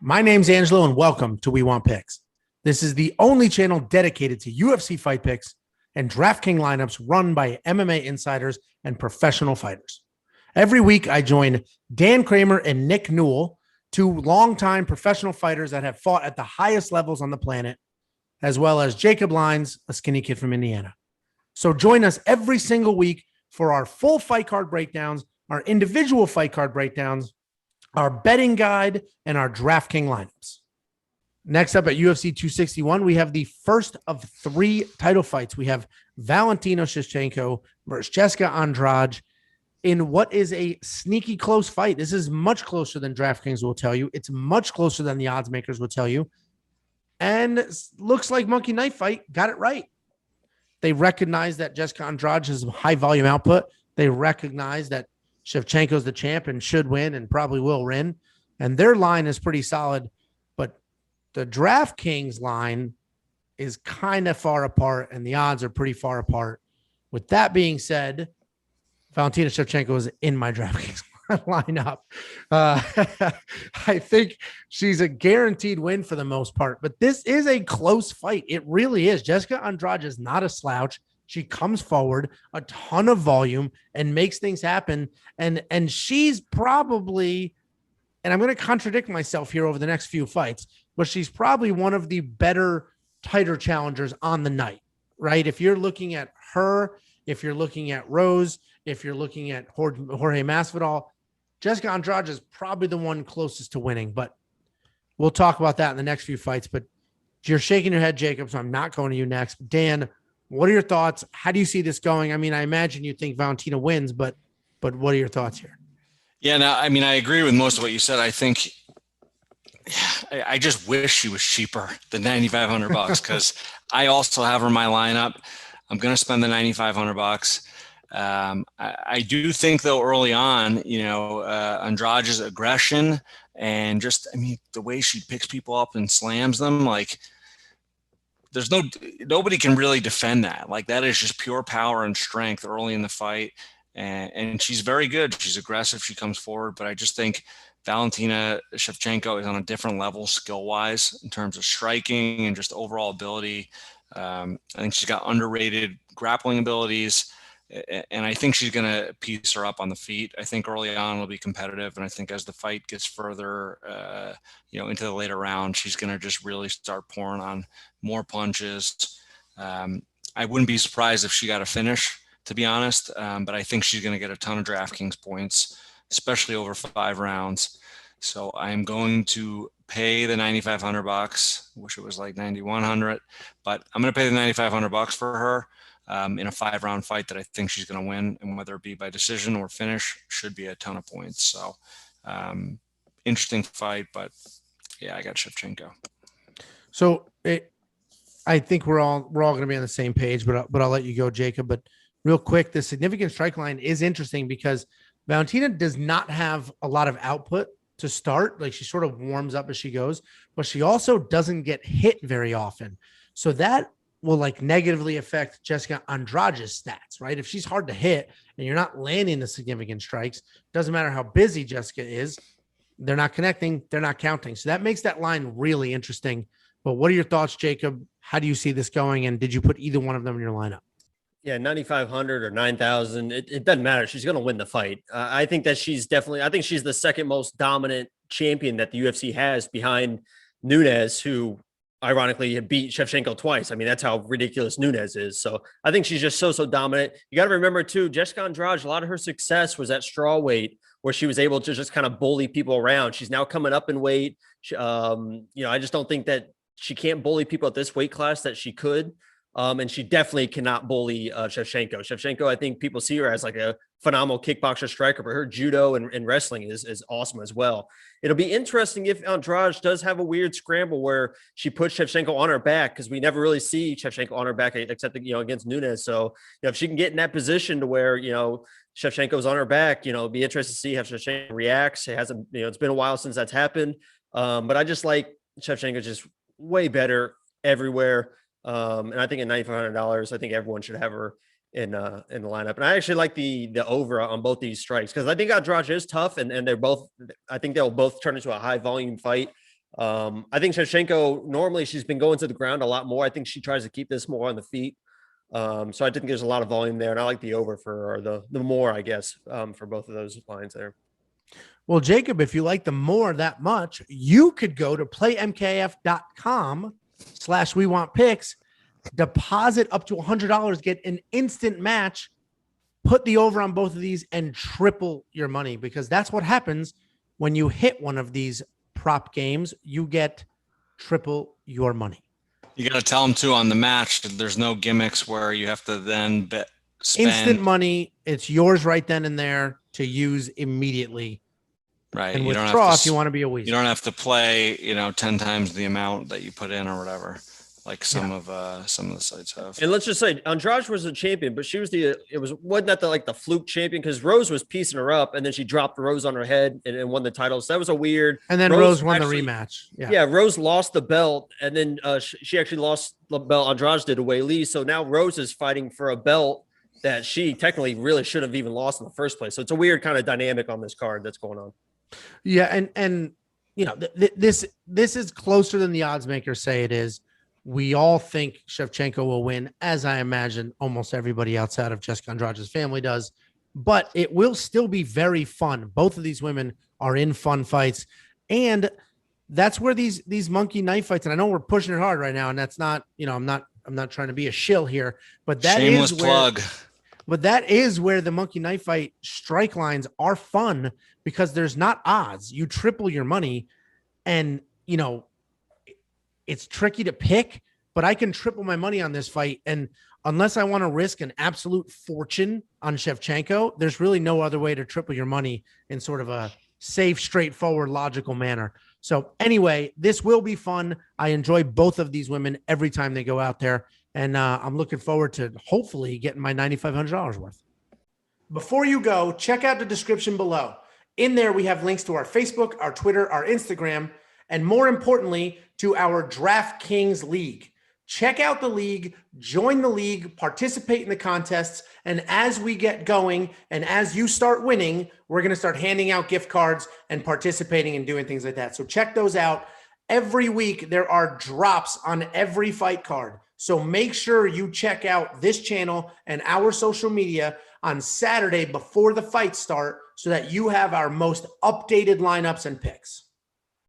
My name's Angelo, and welcome to We Want Picks. This is the only channel dedicated to UFC fight picks and DraftKings lineups run by MMA insiders and professional fighters. Every week, I join Dan Kramer and Nick Newell, two longtime professional fighters that have fought at the highest levels on the planet, as well as Jacob Lyons, a skinny kid from Indiana. So join us every single week for our full fight card breakdowns, our individual fight card breakdowns, our betting guide, and our DraftKings lineups. Next up at UFC 261, we have the first of three title fights. We have Valentina Shevchenko versus Jessica Andrade in what is a sneaky close fight. This is much closer than DraftKings will tell you. It's much closer than the odds makers will tell you. And looks like Monkey Knife Fight got it right. They recognize that Jessica Andrade has high volume output. They recognize that Shevchenko's the champ and should win and probably will win. And their line is pretty solid. But the DraftKings line is kind of far apart, and the odds are pretty far apart. With that being said, Valentina Shevchenko is in my DraftKings lineup. I think she's a guaranteed win for the most part, but this is a close fight. It really is. Jessica Andrade is not a slouch. She comes forward, a ton of volume, and makes things happen. And she's probably, and I'm going to contradict myself here over the next few fights, but she's probably one of the better, tighter challengers on the night, right? If you're looking at her, if you're looking at Rose, if you're looking at Jorge Masvidal, Jessica Andrade is probably the one closest to winning, but we'll talk about that in the next few fights. But you're shaking your head, Jacob, so I'm not going to you next. Dan, what are your thoughts? How do you see this going? I mean, I imagine you think Valentina wins, but what are your thoughts here? Yeah, no, I mean, I agree with most of what you said. I think I just wish she was cheaper than $9,500 because I also have her in my lineup. I'm going to spend the $9,500. I do think, though, early on, Andrade's aggression and just, I mean, the way she picks people up and slams them, like, nobody can really defend that. Like, that is just pure power and strength early in the fight. And she's very good. She's aggressive. She comes forward. But I just think Valentina Shevchenko is on a different level skill-wise in terms of striking and just overall ability. I think she's got underrated grappling abilities. And I think she's going to piece her up on the feet. I think early on it'll be competitive. And I think as the fight gets further, into the later round, she's going to just really start pouring on more punches. I wouldn't be surprised if she got a finish, to be honest. But I think she's going to get a ton of DraftKings points, especially over 5 rounds. So I'm going to pay the $9,500. Wish it was like $9,100, but I'm going to pay the $9,500 for her. In a 5-round fight that I think she's going to win, and whether it be by decision or finish, should be a ton of points. So interesting fight, but yeah, I got Shevchenko. So I think we're all going to be on the same page, but I'll let you go, Jacob. But real quick, the significant strike line is interesting because Valentina does not have a lot of output to start. Like, she sort of warms up as she goes, but she also doesn't get hit very often. So that will like negatively affect Jessica Andrade's stats, right? If she's hard to hit and you're not landing the significant strikes, doesn't matter how busy Jessica is, they're not connecting, they're not counting. So that makes that line really interesting. But what are your thoughts, Jacob? How do you see this going? And did you put either one of them in your lineup? Yeah, 9,500 or 9,000. It doesn't matter. She's going to win the fight. I think that she's the second most dominant champion that the UFC has behind Nunes, who ironically had beat Shevchenko twice. I mean, that's how ridiculous Nunes is. So I think she's just so dominant. You got to remember too, Jessica Andrade, a lot of her success was at straw weight, where she was able to just kind of bully people around. She's now coming up in weight. I just don't think that she can't bully people at this weight class that she could. And she definitely cannot bully Shevchenko. Shevchenko, I think people see her as like a phenomenal kickboxer striker, but her judo and wrestling is awesome as well. It'll be interesting if Andrade does have a weird scramble where she puts Shevchenko on her back, because we never really see Shevchenko on her back except against Nunes. So if she can get in that position to where Shevchenko's on her back, it'll be interesting to see how Shevchenko reacts. It hasn't, it's been a while since that's happened. But I just like Shevchenko just way better everywhere. And I think at $9,500, I think everyone should have her in the lineup. And I actually like the over on both these strikes, because I think Andrade is tough, and they're both, I think they'll both turn into a high volume fight. I think Shevchenko, normally she's been going to the ground a lot more. I think she tries to keep this more on the feet. So I think there's a lot of volume there, and I like the over for, or the more, I guess, for both of those lines there. Well, Jacob, if you like the more that much, you could go to playmkf.com/wewantpicks, deposit up to $100, get an instant match, put the over on both of these, and triple your money, because that's what happens when you hit one of these prop games. You get triple your money. You got to tell them too on the match that there's no gimmicks where you have to then spend. Instant money. It's yours right then and there to use immediately. Right. And you withdraw if you want to be a weasel. You don't have to play, 10 times the amount that you put in or whatever, like some of the sites have. And let's just say Andrade was a champion, but she was wasn't that the fluke champion, because Rose was piecing her up and then she dropped Rose on her head and won the title. So that was a weird. And then Rose won the rematch. Yeah. Rose lost the belt, and then she actually lost the belt. Andrade did away Lee. So now Rose is fighting for a belt that she technically really should have even lost in the first place. So it's a weird kind of dynamic on this card that's going on. Yeah, and this is closer than the odds makers say it is. We all think Shevchenko will win, as I imagine almost everybody outside of Jessica Andrade's family does. But it will still be very fun. Both of these women are in fun fights, and that's where these monkey knife fights. And I know we're pushing it hard right now, and that's not, I'm not trying to be a shill here, but that shameless is where, plug. But that is where the monkey knife fight strike lines are fun, because there's not odds. You triple your money, and it's tricky to pick, but I can triple my money on this fight. And unless I want to risk an absolute fortune on Shevchenko, there's really no other way to triple your money in sort of a safe, straightforward, logical manner. So anyway, this will be fun. I enjoy both of these women every time they go out there. And I'm looking forward to hopefully getting my $9,500 worth. Before you go, check out the description below. In there, we have links to our Facebook, our Twitter, our Instagram, and more importantly, to our DraftKings League. Check out the league, join the league, participate in the contests, and as we get going and as you start winning, we're going to start handing out gift cards and participating and doing things like that. So check those out. Every week, there are drops on every fight card. So make sure you check out this channel and our social media on Saturday before the fights start, so that you have our most updated lineups and picks.